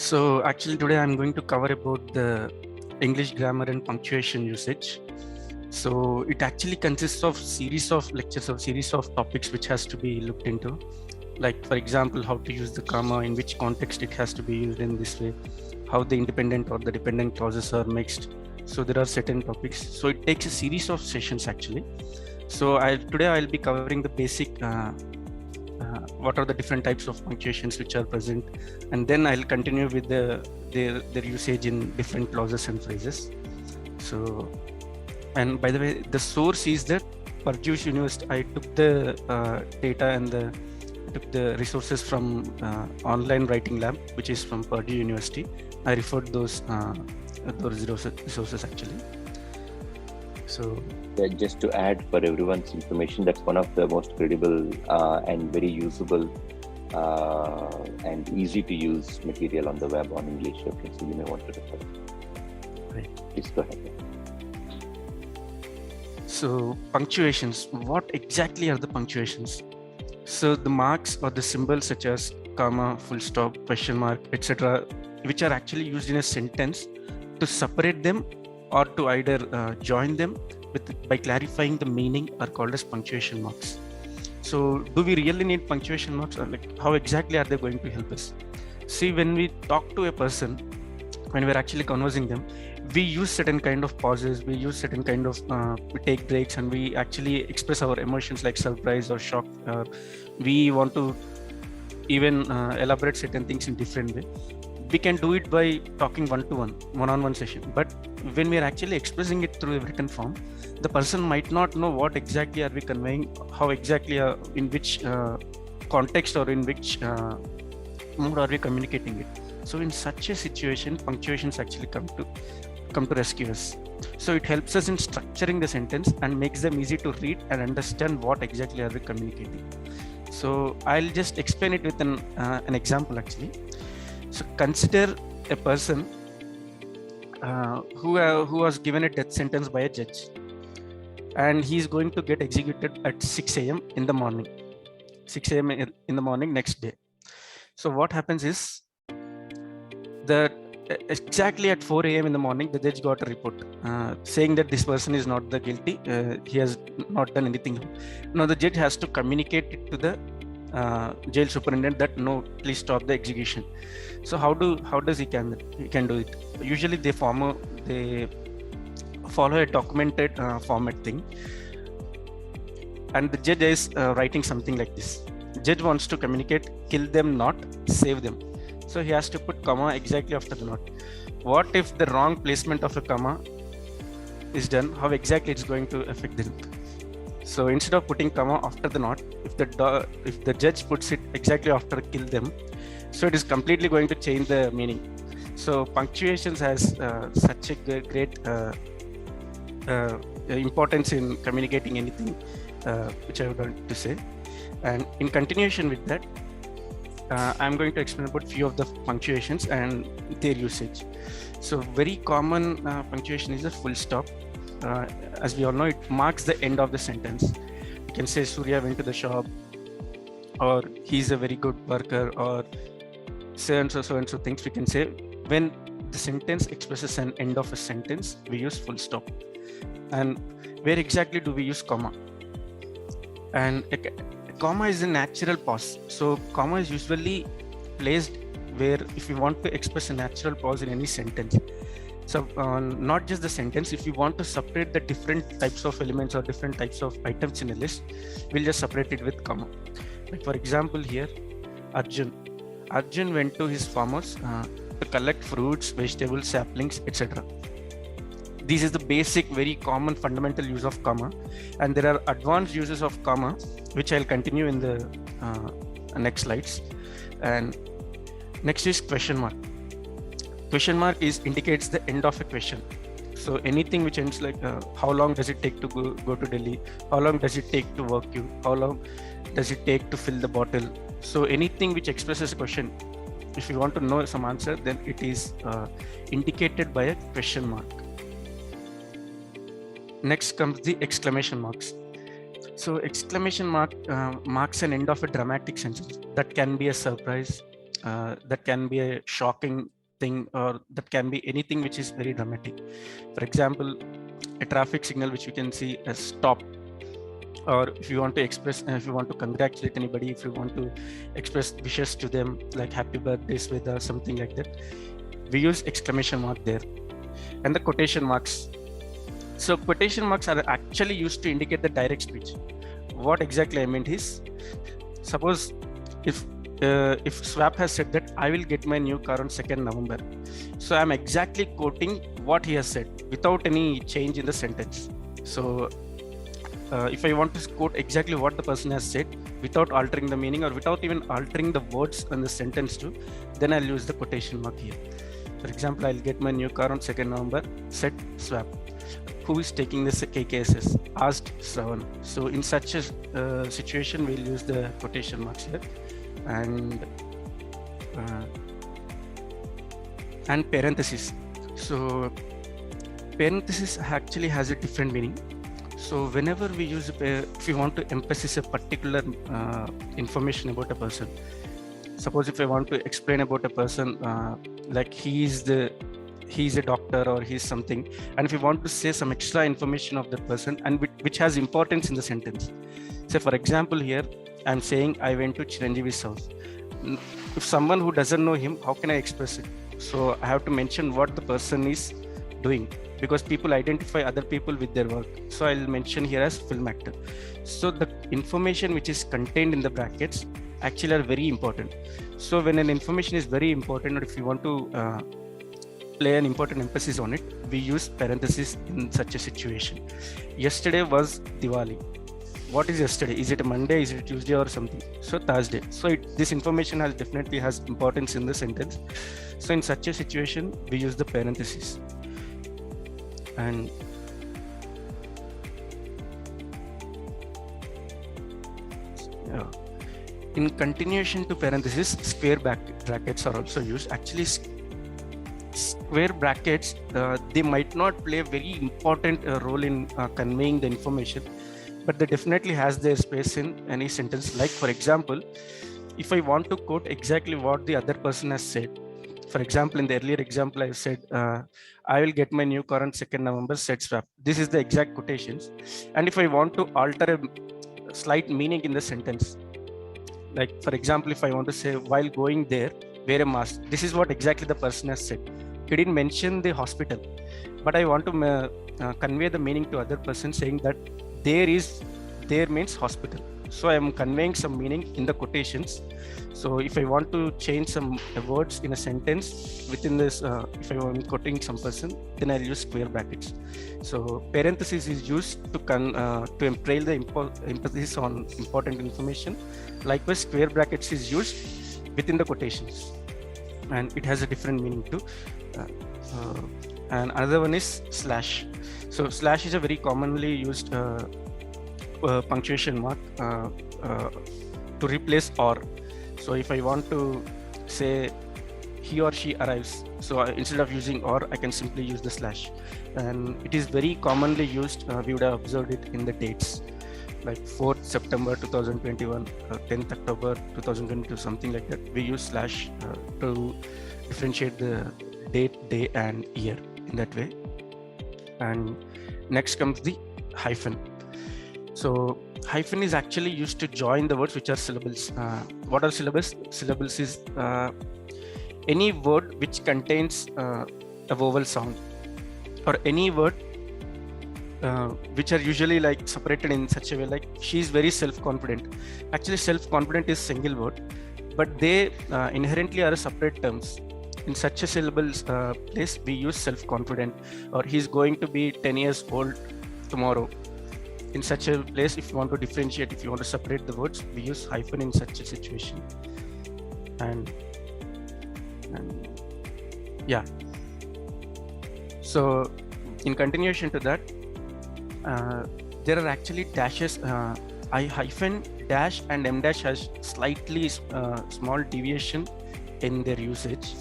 So actually today I'm going to cover about the English grammar and punctuation usage. So it actually consists of series of lectures or series of topics which has to be looked into. Like for example, how to use the comma, in which context it has to be used in this way, how the independent or the dependent clauses are mixed. So there are certain topics. So it takes a series of sessions actually. So today I'll be covering the basic what are the different types of punctuations which are present, and then I'll continue with their usage in different clauses and phrases. So, and by the way, the source is that Purdue University. I took the data and took the resources from online writing lab, which is from Purdue University. I referred those resources actually. So just to add for everyone's information, that's one of the most credible and very usable and easy to use material on the web on English. Okay, so you may want to refer. Right. Please go ahead. So punctuations, what exactly are the punctuations? So the marks or the symbols such as comma, full stop, question mark, etc., which are actually used in a sentence to separate them or to either join them by clarifying the meaning are called as punctuation marks. So do we really need punctuation marks, or like how exactly are they going to help us? See, when we talk to a person, when we're actually conversing them, we use certain kind of pauses, we use certain kind of we take breaks, and we actually express our emotions like surprise or shock. We want to even elaborate certain things in different way. We can do it by talking one-on-one session, but when we are actually expressing it through a written form, the person might not know what exactly are we conveying, how exactly in which context or in which mood are we communicating it. So in such a situation, punctuations actually come to rescue us. So it helps us in structuring the sentence and makes them easy to read and understand what exactly are we communicating. So I'll just explain it with an example actually. So consider a person who was given a death sentence by a judge, and he's going to get executed at 6 a.m. in the morning. 6 a.m. in the morning next day. So what happens is that exactly at 4 a.m. in the morning, the judge got a report saying that this person is not the guilty. He has not done anything. Now the judge has to communicate it to the jail superintendent that no, please stop the execution. So how does he can do it? Usually they follow a documented format thing, and the judge is writing something like this. Judge wants to communicate, kill them not, save them. So he has to put comma exactly after the not. What if the wrong placement of a comma is done? How exactly it's going to affect them? So instead of putting comma after the not, if the judge puts it exactly after kill them, so it is completely going to change the meaning. So punctuations has such a great importance in communicating anything, which I would like to say. And in continuation with that, I'm going to explain about few of the punctuations and their usage. So very common punctuation is a full stop. As we all know, it marks the end of the sentence. You can say Surya went to the shop, or he's a very good worker, or so and so things we can say. When the sentence expresses an end of a sentence, we use full stop. And where exactly do we use comma? And a comma is a natural pause. So comma is usually placed where if you want to express a natural pause in any sentence. So not just the sentence, if you want to separate the different types of elements or different types of items in a list, we'll just separate it with comma. Like for example here, Arjun went to his farmers to collect fruits, vegetables, saplings, etc. This is the basic, very common fundamental use of comma, and there are advanced uses of comma, which I'll continue in the next slides. And next is question mark. Question mark indicates the end of a question. So anything which ends like how long does it take to go to Delhi? How long does it take to work you? How long does it take to fill the bottle? So anything which expresses a question, if you want to know some answer, then it is indicated by a question mark. Next comes the exclamation marks. So exclamation mark marks an end of a dramatic sentence. That can be a surprise, that can be a shocking thing, or that can be anything which is very dramatic. For example, a traffic signal which you can see as stop, or if you want to express, if you want to congratulate anybody, if you want to express wishes to them like happy birthday Sweta, something like that, we use exclamation mark there. And the quotation marks. So quotation marks are actually used to indicate the direct speech. What exactly I meant is, suppose if Swap has said that I will get my new car on 2nd November. So I'm exactly quoting what he has said without any change in the sentence. So if I want to quote exactly what the person has said without altering the meaning, or without even altering the words in the sentence too, then I'll use the quotation mark here. For example, I'll get my new car on 2nd November, said Swap. Who is taking this KKSS? Asked Shravan. So in such a situation, we'll use the quotation marks here. And parenthesis. So parenthesis actually has a different meaning. So whenever we use, if you want to emphasize a particular information about a person, suppose if I want to explain about a person, like he's a doctor or he's something, and if you want to say some extra information of that person and which has importance in the sentence. Say for example here, I'm saying I went to Chiranjeevi's house. If someone who doesn't know him, how can I express it? So I have to mention what the person is doing, because people identify other people with their work. So I'll mention here as film actor. So the information which is contained in the brackets actually are very important. So when an information is very important, or if you want to play an important emphasis on it, we use parentheses in such a situation. Yesterday was Diwali. What is yesterday? Is it a Monday? Is it Tuesday or something? So Thursday. So this information definitely has importance in the sentence. So in such a situation, we use the parentheses. And in continuation to parentheses, square brackets are also used. Actually, square brackets, they might not play a very important role in conveying the information, but they definitely has their space in any sentence. Like for example, if I want to quote exactly what the other person has said, for example, in the earlier example, I said, I will get my new car on 2nd November, said Swap. This is the exact quotations. And if I want to alter a slight meaning in the sentence, like for example, if I want to say, while going there, wear a mask. This is what exactly the person has said. He didn't mention the hospital, but I want to convey the meaning to other person, saying that there means hospital. So I am conveying some meaning in the quotations. So if I want to change some words in a sentence within this, if I am quoting some person, then I'll use square brackets. So parenthesis is used to entail the emphasis on important information. Likewise, square brackets is used within the quotations, and it has a different meaning too. And another one is slash. So slash is a very commonly used punctuation mark to replace or. So if I want to say he or she arrives, so instead of using or, I can simply use the slash. And it is very commonly used, we would have observed it in the dates, like 4th September 2021, 10th October 2022, something like that. We use slash to differentiate the date, day and year in that way. And next comes the hyphen. So hyphen is actually used to join the words which are syllables. What are syllables? Syllables is any word which contains a vowel sound, or any word which are usually like separated in such a way, like she is very self-confident. Actually, self-confident is single word, but they inherently are separate terms. In such a syllables place, we use self-confident, or he's going to be 10 years old tomorrow. In such a place, if you want to differentiate, if you want to separate the words, we use hyphen in such a situation. And yeah. So in continuation to that, there are actually dashes. Hyphen, dash and M dash has slightly small deviation in their usage,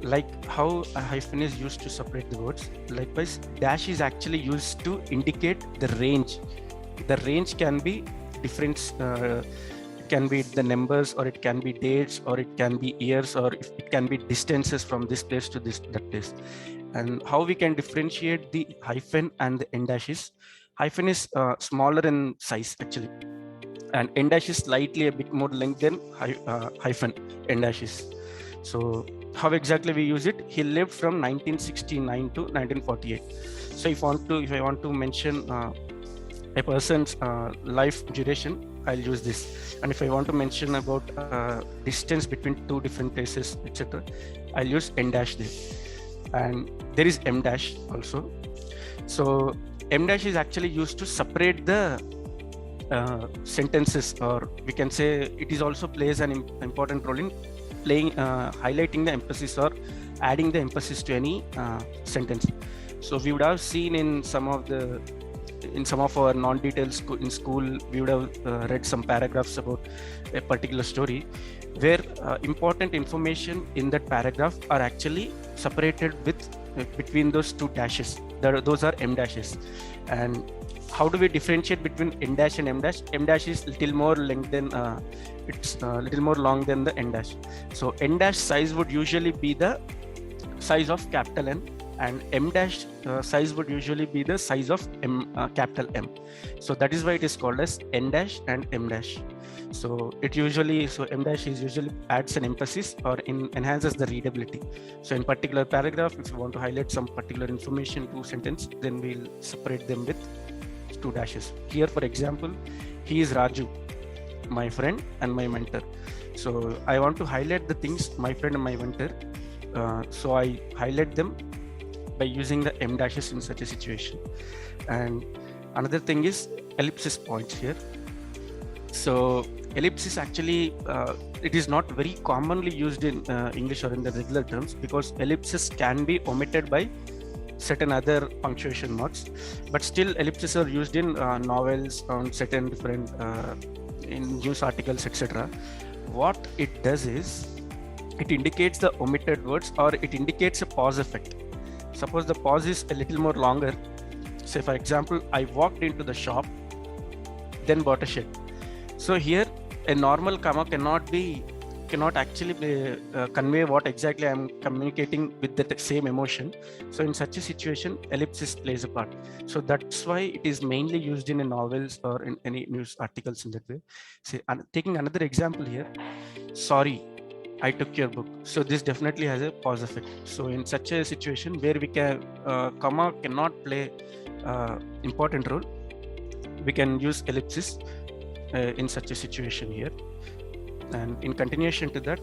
like how a hyphen is used to separate the words. Likewise, dash is actually used to indicate the range. The range can be different. can be the numbers, or it can be dates, or it can be years, or it can be distances from this place to that place. And how we can differentiate the hyphen and the end dash is, hyphen is smaller in size actually, and end dash is slightly a bit more length than hyphen end dash is. So how exactly we use it? He lived from 1969 to 1948. So if I want to mention a person's life duration, I'll use this. And if I want to mention about distance between two different places, etc., I'll use n dash this. And there is m dash also. So m dash is actually used to separate the sentences, or we can say it is also plays an important role in highlighting the emphasis or adding the emphasis to any sentence. So we would have seen in some of our non-detailed in school, we would have read some paragraphs about a particular story where important information in that paragraph are actually separated between those two dashes. Those are m dashes. And how do we differentiate between n dash and m dash? M dash is little more length than it's little more long than the n dash. So n dash size would usually be the size of capital N, and m dash size would usually be the size of capital M. So that is why it is called as n dash and m dash. So m dash is usually adds an emphasis or enhances the readability. So in particular paragraph, if you want to highlight some particular information to sentence, then we'll separate them with two dashes. Here, for example, he is Raju, my friend and my mentor. So I want to highlight the things, my friend and my mentor. So I highlight them by using the m dashes in such a situation. And another thing is ellipsis points here. So ellipsis actually, it is not very commonly used in English or in the regular terms, because ellipsis can be omitted by certain other punctuation marks, but still ellipses are used in novels, on certain different in news articles, etc. What it does is it indicates the omitted words, or it indicates a pause effect. Suppose the pause is a little more longer. Say for example, I walked into the shop, then bought a shirt. So here a normal comma cannot actually convey what exactly I'm communicating with the same emotion. So in such a situation, ellipsis plays a part. So that's why it is mainly used in novels or in any news articles in that way. Say, taking another example here, sorry, I took your book. So this definitely has a pause effect. So in such a situation where we can comma cannot play important role, we can use ellipsis in such a situation here. And in continuation to that,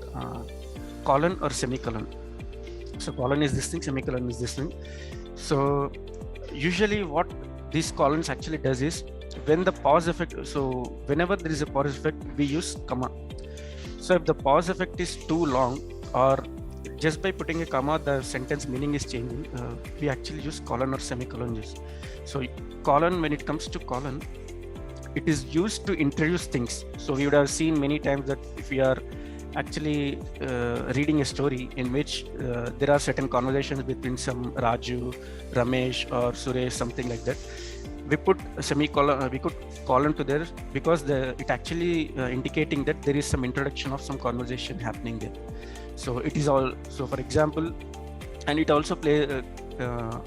colon or semicolon. So colon is this thing, semicolon is this thing. So usually what these colons actually does is, when the pause effect, so whenever there is a pause effect, we use comma. So if the pause effect is too long, or just by putting a comma the sentence meaning is changing, we actually use colon or semicolon. So colon, when it comes to colon, it is used to introduce things. So we would have seen many times that if we are actually reading a story in which there are certain conversations between some Raju, Ramesh or Suresh, something like that, we put a semicolon, we could colon to there, because it actually indicating that there is some introduction of some conversation happening there. So it is all, so for example, and it also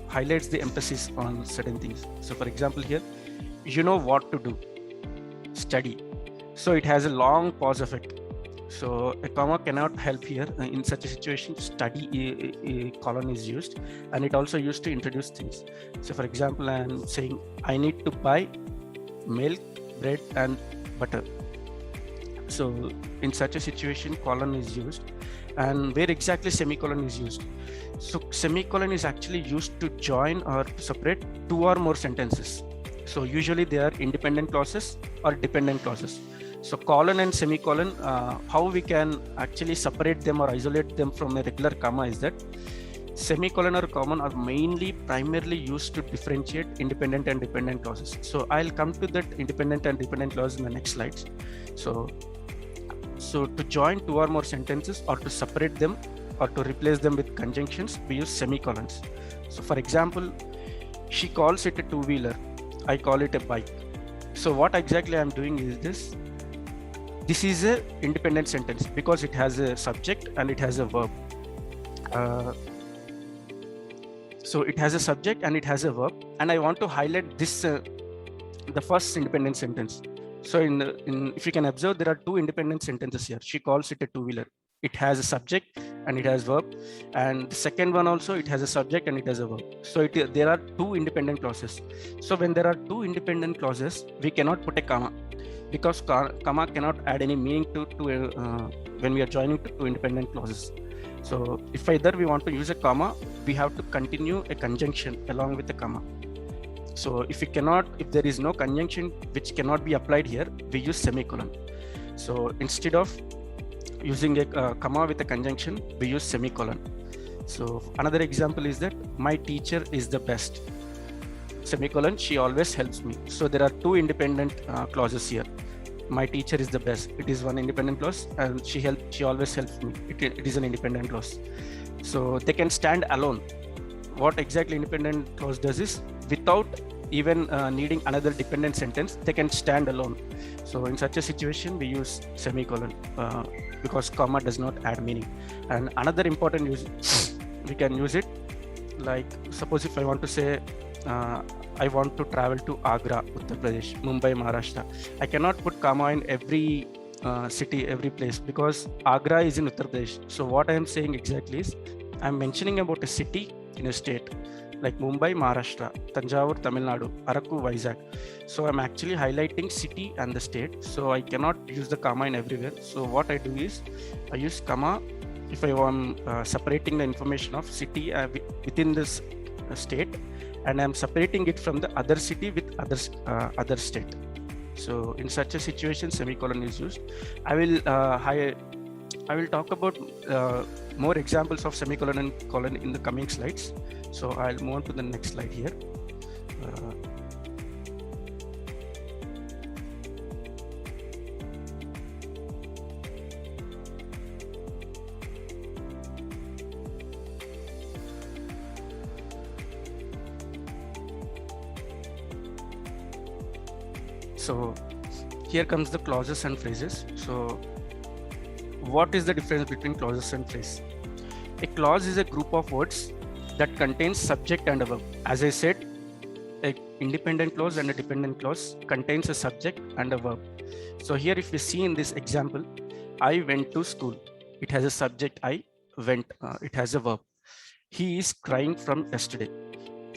highlights the emphasis on certain things. So for example here, you know what to do, study. So it has a long pause effect. So a comma cannot help here. In such a situation, study a colon is used, and it also used to introduce things. So for example, I am saying I need to buy milk, bread and butter. So in such a situation, colon is used. And where exactly semicolon is used? So semicolon is actually used to join or to separate two or more sentences. So usually they are independent clauses or dependent clauses. So colon and semicolon, how we can actually separate them or isolate them from a regular comma is that semicolon or comma are primarily used to differentiate independent and dependent clauses. So I'll come to that independent and dependent clause in the next slides. So to join two or more sentences, or to separate them, or to replace them with conjunctions, we use semicolons. So for example, she calls it a two-wheeler, I call it a bike. So what exactly I'm doing is this, this is a independent sentence because it has a subject and it has a verb. So it has a subject and it has a verb, and I want to highlight this the first independent sentence. So if you can observe, there are two independent sentences here. She calls it a two-wheeler. It has a subject and it has verb, and the second one also, it has a subject and it has a verb. So there are two independent clauses. So when there are two independent clauses, we cannot put a comma, because comma cannot add any meaning to when we are joining two independent clauses. So if either we want to use a comma, we have to continue a conjunction along with the comma. So if there is no conjunction which cannot be applied here, we use semicolon. So instead of using a comma with a conjunction, we use semicolon. So another example is that my teacher is the best. Semicolon, she always helps me. So there are two independent clauses here. My teacher is the best. It is one independent clause, and she always helps me. It is an independent clause. So they can stand alone. What exactly independent clause does is, without even needing another dependent sentence, they can stand alone. So in such a situation, we use semicolon because comma does not add meaning. And another important use, we can use it like, suppose if I want to say, I want to travel to Agra, Uttar Pradesh, Mumbai, Maharashtra. I cannot put comma in every city, every place, because Agra is in Uttar Pradesh. So what I am saying exactly is, I'm mentioning about a city in a state like Mumbai, Maharashtra, Tanjavur, Tamil Nadu, Araku, Vizag. So I'm actually highlighting city and the state. So I cannot use the comma in everywhere. So what I do is, I use comma if I am separating the information of city within this state, and I'm separating it from the other city with other state. So in such a situation, semicolon is used. I will talk about more examples of semicolon and colon in the coming slides. So I'll move on to the next slide here. So here comes the clauses and phrases. So what is the difference between clauses and phrases? A clause is a group of words that contains subject and a verb. As I said, an independent clause and a dependent clause contains a subject and a verb. So here, if we see in this example, I went to school. It has a subject, I went. It has a verb. He is crying from yesterday.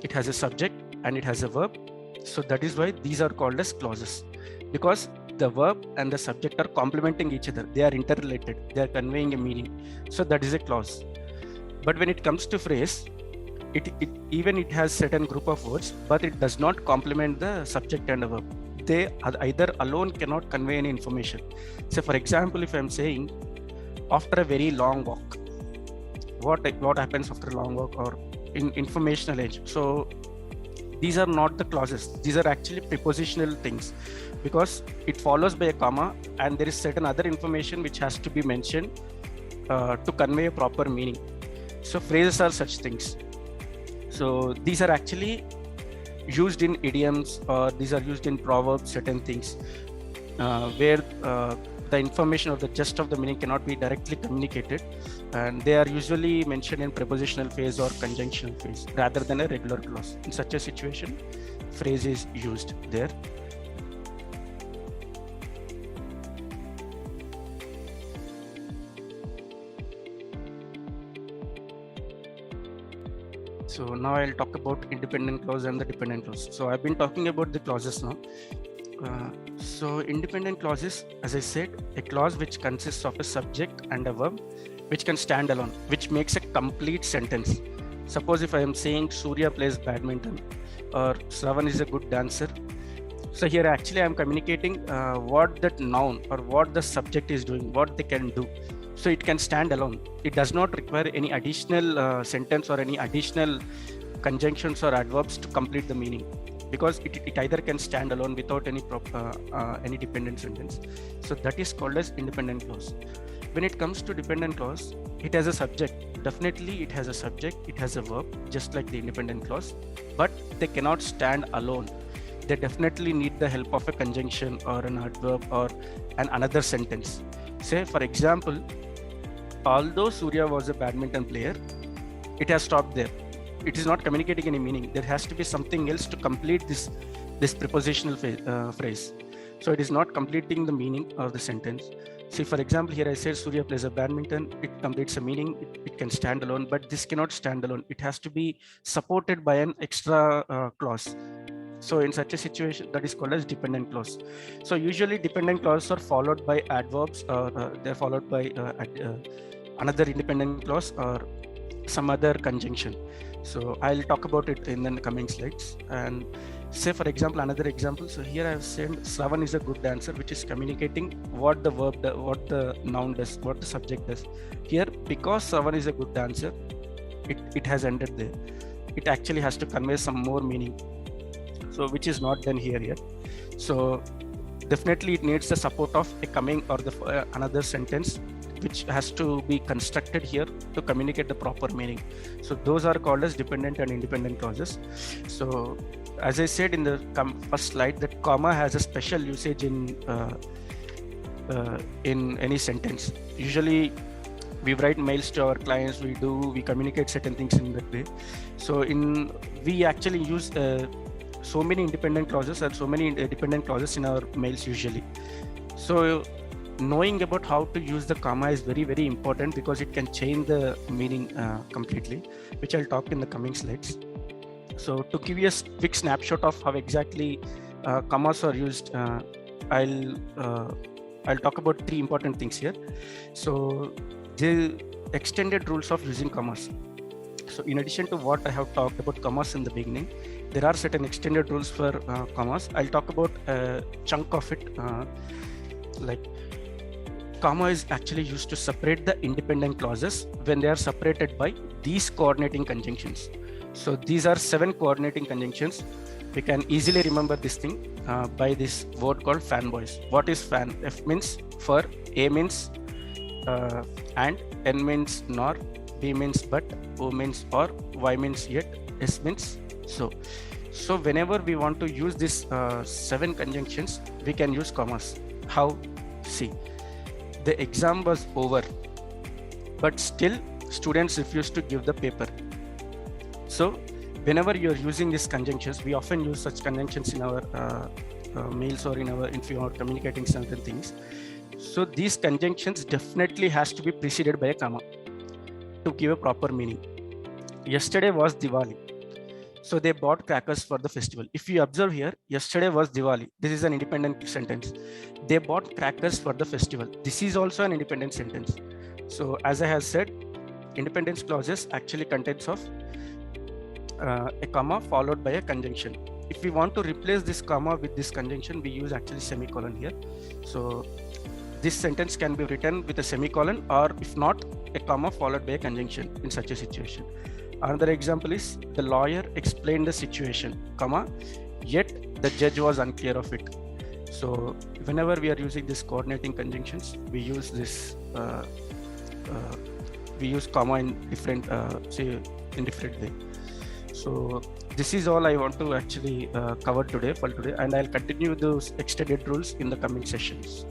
It has a subject and it has a verb. So that is why these are called as clauses, because the verb and the subject are complementing each other. They are interrelated. They are conveying a meaning. So that is a clause. But when it comes to phrase, it has certain group of words, but it does not complement the subject and the verb. They either alone cannot convey any information. So for example, if I'm saying, after a very long walk, what happens after a long walk, or in informational age. So these are not the clauses. These are actually prepositional things, because it follows by a comma and there is certain other information which has to be mentioned to convey a proper meaning. So phrases are such things. So these are actually used in idioms, or these are used in proverbs, certain things where the information or the gist of the meaning cannot be directly communicated, and they are usually mentioned in prepositional phase or conjunctional phase rather than a regular clause. In such a situation, phrase is used there. So now I'll talk about independent clause and the dependent clause. So I've been talking about the clauses now. So independent clauses, as I said, a clause which consists of a subject and a verb, which can stand alone, which makes a complete sentence. Suppose if I am saying Surya plays badminton, or Shravan is a good dancer. So here actually I'm communicating what that noun or what the subject is doing, what they can do. So it can stand alone. It does not require any additional sentence or any additional conjunctions or adverbs to complete the meaning, because it either can stand alone without any dependent sentence. So that is called as independent clause. When it comes to dependent clause, it has a subject. Definitely it has a subject, it has a verb, just like the independent clause, but they cannot stand alone. they definitely need the help of a conjunction or an adverb or another sentence. Say, for example, although Surya was a badminton player, it has stopped there. It is not communicating any meaning. There has to be something else to complete this prepositional phrase. So it is not completing the meaning of the sentence. See, for example, here I said Surya plays a badminton. It completes a meaning. It can stand alone, but this cannot stand alone. It has to be supported by an extra clause. So in such a situation, that is called as dependent clause. So usually dependent clauses are followed by adverbs, or they're followed by another independent clause or some other conjunction. So I'll talk about it in the coming slides. And say, for example, another example. So here I've said Shravan is a good dancer, which is communicating what the verb, what the noun does, what the subject does. Here, because Shravan is a good dancer, it has ended there. It actually has to convey some more meaning. So which is not done here yet. So definitely it needs the support of a coming or the another sentence, which has to be constructed here to communicate the proper meaning. So those are called as dependent and independent clauses. So as I said in the first slide, that comma has a special usage in any sentence. Usually we write mails to our clients, we communicate certain things in that way. So we actually use so many independent clauses and so many dependent clauses in our mails usually. So knowing about how to use the comma is very, very important, because it can change the meaning completely, which I'll talk in the coming slides. So to give you a quick snapshot of how exactly commas are used, I'll talk about three important things here. So the extended rules of using commas. So in addition to what I have talked about commas in the beginning, there are certain extended rules for commas. I'll talk about a chunk of it. Like, comma is actually used to separate the independent clauses when they are separated by these coordinating conjunctions. So these are 7 coordinating conjunctions. We can easily remember this thing by this word called fanboys. What is fan? F means for, A means and, N means nor, B means but, O means or, Y means yet, S means so. So whenever we want to use this 7 conjunctions, we can use commas. How? See, the exam was over, but still students refused to give the paper. So whenever you're using these conjunctions, we often use such conjunctions in our mails or if you are communicating certain things. So these conjunctions definitely has to be preceded by a comma to give a proper meaning. Yesterday was Diwali, so they bought crackers for the festival. If you observe here, yesterday was Diwali. This is an independent sentence. They bought crackers for the festival. This is also an independent sentence. So as I have said, independence clauses actually contains of a comma followed by a conjunction. If we want to replace this comma with this conjunction, we use actually semicolon here. So this sentence can be written with a semicolon, or if not, a comma followed by a conjunction in such a situation. Another example is, the lawyer explained the situation, comma, yet the judge was unclear of it. So whenever we are using these coordinating conjunctions, we use this we use comma in different way. So this is all I want to actually cover today, and I'll continue those extended rules in the coming sessions.